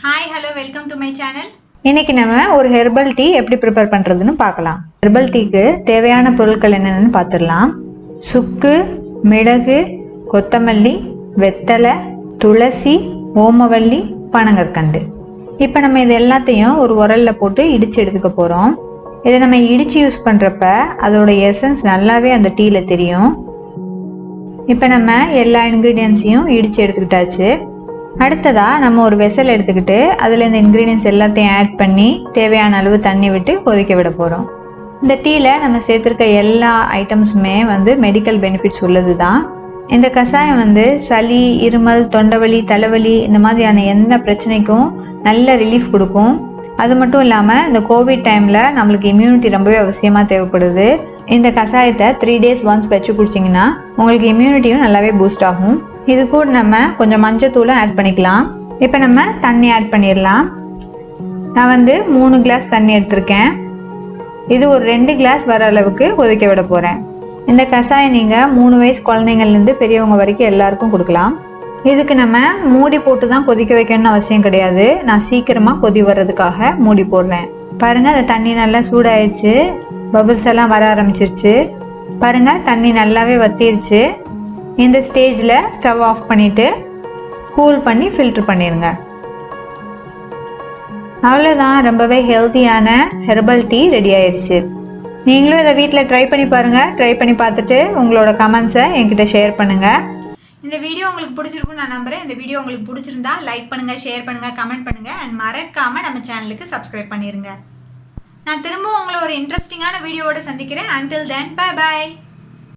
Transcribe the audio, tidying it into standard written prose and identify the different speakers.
Speaker 1: Hi hello welcome to my channel.
Speaker 2: இன்னைக்கு நம்ம ஒரு ஹெர்பல் டீ எப்படி ப்ரிப்பேர் பண்ணுறதுன்னு பார்க்கலாம். ஹெர்பல் டீக்கு தேவையான பொருட்கள் என்னென்னு பார்த்துடலாம். சுக்கு, மிளகு, கொத்தமல்லி, வெத்தலை, துளசி, ஓமவல்லி, பனங்கற்கண்டு. இப்போ நம்ம இது எல்லாத்தையும் ஒரு உரலில் போட்டு இடித்து எடுத்துக்க போகிறோம். இதை நம்ம இடித்து யூஸ் பண்ணுறப்ப அதோட எசன்ஸ் நல்லாவே அந்த டீயில் தெரியும். இப்போ நம்ம எல்லா இன்க்ரீடியன்ஸையும் இடித்து எடுத்துக்கிட்டாச்சு. அடுத்ததாக நம்ம ஒரு வெசல் எடுத்துக்கிட்டு அதில் இந்த இன்க்ரீடியன்ஸ் எல்லாத்தையும் ஆட் பண்ணி தேவையான அளவு தண்ணி விட்டு கொதிக்க விட போகிறோம். இந்த டீயில் நம்ம சேர்த்துருக்க எல்லா ஐட்டம்ஸுமே மெடிக்கல் பெனிஃபிட்ஸ் உள்ளது தான். இந்த கஷாயம் சளி, இருமல், தொண்டைவலி, தலைவலி இந்த மாதிரியான எந்த பிரச்சனைக்கும் நல்ல ரிலீஃப் கொடுக்கும். அது மட்டும் இல்லாமல் இந்த கோவிட் டைமில் நம்மளுக்கு இம்யூனிட்டி ரொம்பவே அவசியமாக தேவைப்படுது. இந்த கஷாயத்தை 3 days once வச்சு குடிச்சிங்கன்னா உங்களுக்கு இம்யூனிட்டியும் நல்லாவே பூஸ்ட் ஆகும். இது கூட நம்ம கொஞ்சம் மஞ்சத்தூளை ஆட் பண்ணிக்கலாம். இப்போ நம்ம தண்ணி ஆட் பண்ணிடலாம். நான் 3 கிளாஸ் தண்ணி எடுத்திருக்கேன். இது ஒரு 2 கிளாஸ் வர அளவுக்கு கொதிக்க விட போகிறேன். இந்த கஷாயம் நீங்கள் 3 வயசு குழந்தைங்கள்லேருந்து பெரியவங்க வரைக்கும் எல்லாருக்கும் கொடுக்கலாம். இதுக்கு நம்ம மூடி போட்டு தான் கொதிக்க வைக்கணும்னு அவசியம் கிடையாது. நான் சீக்கிரமாக கொதி வர்றதுக்காக மூடி போடுறேன். பாருங்கள், அந்த தண்ணி நல்லா சூடாயிடுச்சு. பபிள்ஸ் எல்லாம் வர ஆரம்பிச்சிருச்சு. பாருங்கள், தண்ணி நல்லாவே வத்திருச்சு. இந்த ஸ்டேஜில் ஸ்டவ் ஆஃப் பண்ணிவிட்டு கூல் பண்ணி ஃபில்ட்ரு பண்ணிடுங்க. அவ்வளோதான், ரொம்பவே ஹெல்த்தியான ஹெர்பல் டீ ரெடி ஆயிடுச்சு. நீங்களும் இதை வீட்டில் ட்ரை பண்ணி பாருங்கள். ட்ரை பண்ணி பார்த்துட்டு உங்களோட கமெண்ட்ஸை என்கிட்ட ஷேர் பண்ணுங்கள்.
Speaker 1: இந்த வீடியோ உங்களுக்கு பிடிச்சிருக்குன்னு நான் நம்புகிறேன். இந்த வீடியோ உங்களுக்கு பிடிச்சிருந்தா லைக் பண்ணுங்கள், ஷேர் பண்ணுங்கள், கமெண்ட் பண்ணுங்கள் அண்ட் மறக்காமல் நம்ம சேனலுக்கு சப்ஸ்கிரைப் பண்ணிடுங்க. நான் திரும்பவும் உங்களை ஒரு இன்ட்ரெஸ்டிங்கான வீடியோவோட சந்திக்கிறேன். until then bye bye.